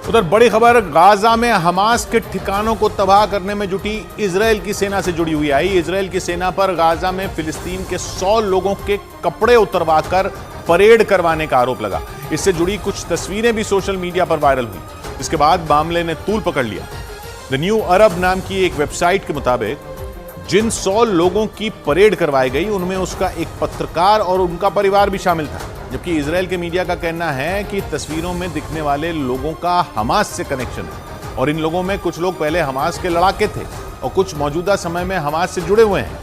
उधर बड़ी खबर गाजा में हमास के ठिकानों को तबाह करने में जुटी इजराइल की सेना से जुड़ी हुई आई। इजराइल की सेना पर गाजा में फिलिस्तीन के 100 लोगों के कपड़े उतरवाकर परेड करवाने का आरोप लगा। इससे जुड़ी कुछ तस्वीरें भी सोशल मीडिया पर वायरल हुई। इसके बाद मामले ने तूल पकड़ लिया। द न्यू अरब नाम की एक वेबसाइट के मुताबिक जिन 100 लोगों की परेड करवाई गई उनमें उसका एक पत्रकार और उनका परिवार भी शामिल था, जबकि इजराइल के मीडिया का कहना है कि तस्वीरों में दिखने वाले लोगों का हमास से कनेक्शन है और इन लोगों में कुछ लोग पहले हमास के लड़ाके थे और कुछ मौजूदा समय में हमास से जुड़े हुए हैं।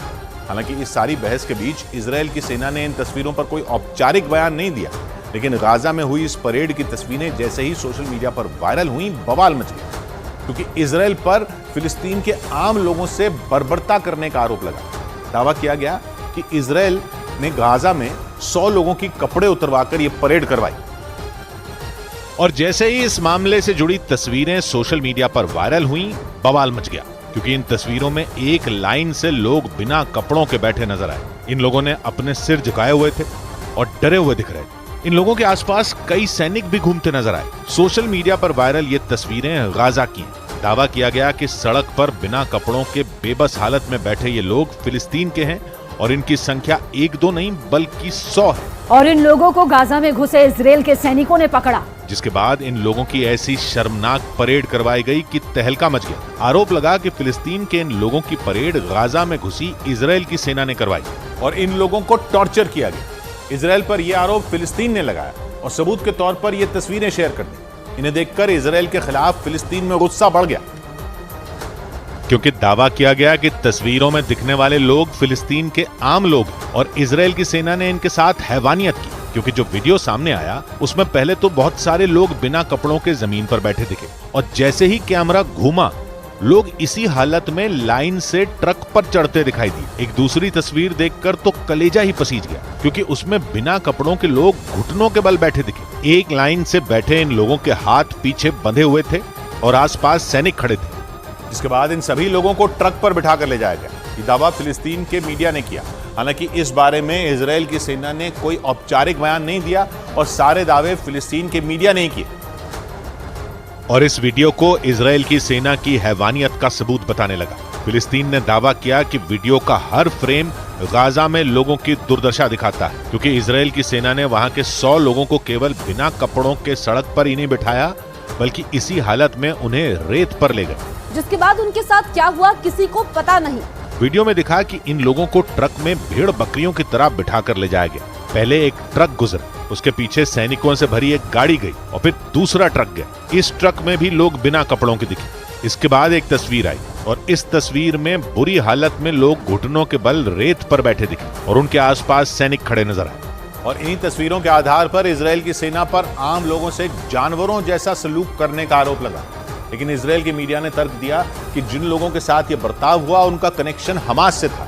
हालांकि इस सारी बहस के बीच इजराइल की सेना ने इन तस्वीरों पर कोई औपचारिक बयान नहीं दिया, लेकिन गाजा में हुई इस परेड की तस्वीरें जैसे ही सोशल मीडिया पर वायरल हुई, बवाल मच गया, क्योंकि इजराइल पर फिलिस्तीन के आम लोगों से बर्बरता करने का आरोप लगा। दावा किया गया कि इजराइल ने गाजा में 100 लोगों की कपड़े उतरवाकर यह परेड करवाई। और जैसे ही इस मामले से जुड़ी तस्वीरें सोशल मीडिया पर वायरल हुई, बवाल मच गया, क्योंकि इन तस्वीरों में एक लाइन से लोग बिना कपड़ों के बैठे नजर आए। इन लोगों ने अपने सिर झुकाए हुए थे और डरे हुए दिख रहे थे। इन लोगों के आसपास कई सैनिक भी घूमते नजर आए। सोशल मीडिया पर वायरल ये तस्वीरें गाजा की हैं। दावा किया गया कि सड़क पर बिना कपड़ों के बेबस हालत में बैठे ये लोग फिलिस्तीन के हैं और इनकी संख्या 1-2 नहीं बल्कि 100 है। और इन लोगों को गाजा में घुसे इजराइल के सैनिकों ने पकड़ा, जिसके बाद इन लोगों की ऐसी शर्मनाक परेड करवाई गई कि तहलका मच गया। आरोप लगा कि फिलिस्तीन के इन लोगों की परेड गाजा में घुसी इजराइल की सेना ने करवाई और इन लोगों को टॉर्चर किया गया। इजराइल पर यह आरोप फिलिस्तीन ने लगाया और सबूत के तौर पर यह तस्वीरें शेयर कर दी। इन्हें देखकर इजराइल के खिलाफ फिलिस्तीन में गुस्सा बढ़ गया, क्योंकि दावा किया गया कि तस्वीरों में दिखने वाले लोग फिलिस्तीन के आम लोग हैं और इजराइल की सेना ने इनके साथ हैवानियत की। क्योंकि जो वीडियो सामने आया उसमें पहले तो बहुत सारे लोग बिना कपड़ों के जमीन पर बैठे दिखे और जैसे ही कैमरा घूमा, लोग इसी हालत में लाइन से ट्रक पर चढ़ते दिखाई दिए। एक दूसरी तस्वीर देखकर तो कलेजा ही पसीज गया, क्योंकि उसमें बिना कपड़ों के लोग घुटनों के बल बैठे दिखे। एक लाइन से बैठे इन लोगों के हाथ पीछे बंधे हुए थे और आसपास सैनिक खड़े थे। इसके बाद इन सभी लोगों को ट्रक पर बिठा कर ले जाया गया। ये दावा फिलिस्तीन के मीडिया ने किया। हालांकि इस बारे में इजराइल की सेना ने कोई औपचारिक बयान नहीं दिया और सारे दावे फिलिस्तीन के मीडिया ने किए। और इस वीडियो को इजराइल की सेना की हैवानियत का सबूत बताने लगा। फिलिस्तीन ने दावा किया कि वीडियो का हर फ्रेम गाजा में लोगों की दुर्दशा दिखाता है, क्योंकि इजराइल की सेना ने वहां के 100 लोगों को केवल बिना कपड़ों के सड़क पर ही नहीं बिठाया, बल्कि इसी हालत में उन्हें रेत पर ले गए, जिसके बाद उनके साथ क्या हुआ किसी को पता नहीं। वीडियो में दिखा कि इन लोगों को ट्रक में भेड़ बकरियों की तरह बिठा कर ले जाया गया। पहले एक ट्रक गुजरा, उसके पीछे सैनिकों से भरी एक गाड़ी गई और फिर दूसरा ट्रक गया। इस ट्रक में भी लोग बिना कपड़ों के दिखे। इसके बाद एक तस्वीर आई और इस तस्वीर में बुरी हालत में लोग घुटनों के बल रेत पर बैठे दिखे और उनके आसपास सैनिक खड़े नजर आए। और इन्हीं तस्वीरों के आधार पर इजराइल की सेना पर आम लोगों से जानवरों जैसा सलूक करने का आरोप लगा। लेकिन इजराइल की मीडिया ने तर्क दिया कि जिन लोगों के साथ ये बर्ताव हुआ उनका कनेक्शन हमास से था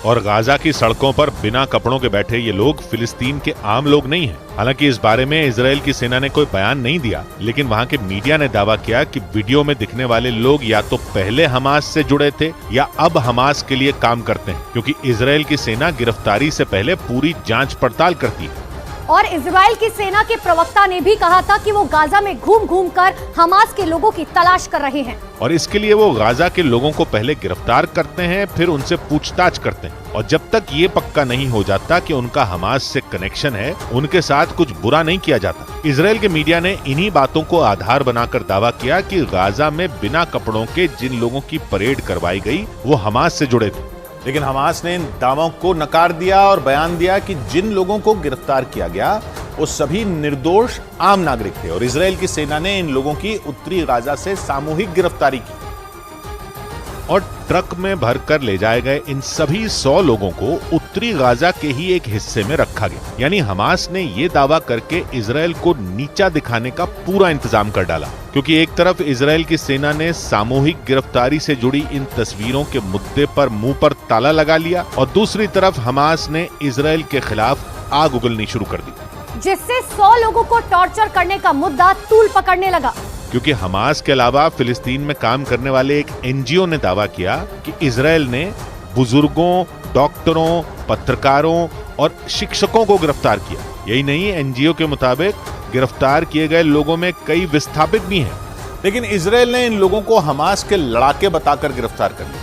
और गाजा की सड़कों पर बिना कपड़ों के बैठे ये लोग फिलिस्तीन के आम लोग नहीं हैं। हालांकि इस बारे में इजराइल की सेना ने कोई बयान नहीं दिया, लेकिन वहां के मीडिया ने दावा किया कि वीडियो में दिखने वाले लोग या तो पहले हमास से जुड़े थे या अब हमास के लिए काम करते हैं, क्योंकि इजराइल की सेना गिरफ्तारी से पहले पूरी जांच पड़ताल करती है। और इजराइल की सेना के प्रवक्ता ने भी कहा था कि वो गाजा में घूम घूम कर हमास के लोगों की तलाश कर रहे हैं और इसके लिए वो गाजा के लोगों को पहले गिरफ्तार करते हैं, फिर उनसे पूछताछ करते हैं और जब तक ये पक्का नहीं हो जाता कि उनका हमास से कनेक्शन है, उनके साथ कुछ बुरा नहीं किया जाता। इजराइल के मीडिया ने इन्हीं बातों को आधार बनाकर दावा किया कि गाजा में बिना कपड़ों के जिन लोगों की परेड करवाई गई वो हमास से जुड़े थे। लेकिन हमास ने इन दावों को नकार दिया और बयान दिया कि जिन लोगों को गिरफ्तार किया गया वो सभी निर्दोष आम नागरिक थे और इजराइल की सेना ने इन लोगों की उत्तरी गाजा से सामूहिक गिरफ्तारी की और ट्रक में भरकर ले जाए गए इन सभी 100 लोगों को उत्तरी गाजा के ही एक हिस्से में रखा गया। यानी हमास ने ये दावा करके इजराइल को नीचा दिखाने का पूरा इंतजाम कर डाला, क्योंकि एक तरफ इजराइल की सेना ने सामूहिक गिरफ्तारी से जुड़ी इन तस्वीरों के मुद्दे पर मुंह पर ताला लगा लिया और दूसरी तरफ हमास ने इजराइल के खिलाफ आग उगलनी शुरू कर दी, जिससे 100 लोगों को टॉर्चर करने का मुद्दा तूल पकड़ने लगा। क्योंकि हमास के अलावा फिलिस्तीन में काम करने वाले एक एनजीओ ने दावा किया कि इजराइल ने बुजुर्गों, डॉक्टरों, पत्रकारों और शिक्षकों को गिरफ्तार किया। यही नहीं, एनजीओ के मुताबिक गिरफ्तार किए गए लोगों में कई विस्थापित भी हैं। लेकिन इजराइल ने इन लोगों को हमास के लड़ाके बताकर गिरफ्तार कर लिया।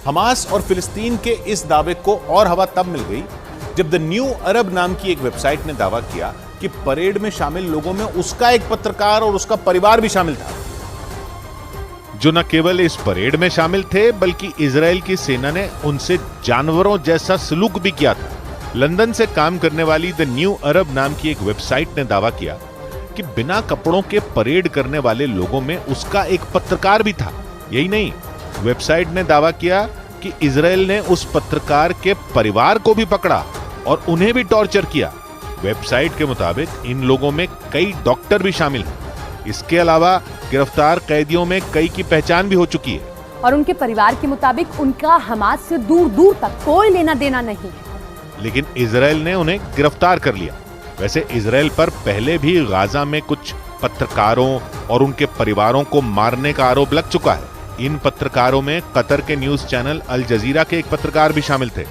हमास और फिलिस्तीन के इस दावे को और हवा तब मिल गई जब द न्यू अरब नाम की एक वेबसाइट ने दावा किया कि परेड में शामिल लोगों में उसका एक पत्रकार और उसका परिवार भी शामिल था, जो न केवल इस परेड में शामिल थे बल्कि इजराइल की सेना ने उनसे जानवरों जैसा सलूक भी किया था। लंदन से काम करने वाली द न्यू अरब नाम की एक वेबसाइट ने दावा किया कि बिना कपड़ों के परेड करने वाले लोगों में उसका एक पत्रकार भी था। यही नहीं, वेबसाइट ने दावा किया कि इजराइल ने उस पत्रकार के परिवार को भी पकड़ा और उन्हें भी टॉर्चर किया। वेबसाइट के मुताबिक इन लोगों में कई डॉक्टर भी शामिल हैं। इसके अलावा गिरफ्तार कैदियों में कई की पहचान भी हो चुकी है और उनके परिवार के मुताबिक उनका हमास से दूर दूर तक कोई लेना देना नहीं है। लेकिन इजराइल ने उन्हें गिरफ्तार कर लिया। वैसे इजराइल पर पहले भी गाजा में कुछ पत्रकारों और उनके परिवारों को मारने का आरोप लग चुका है। इन पत्रकारों में कतर के न्यूज चैनल अल जजीरा के एक पत्रकार भी शामिल थे।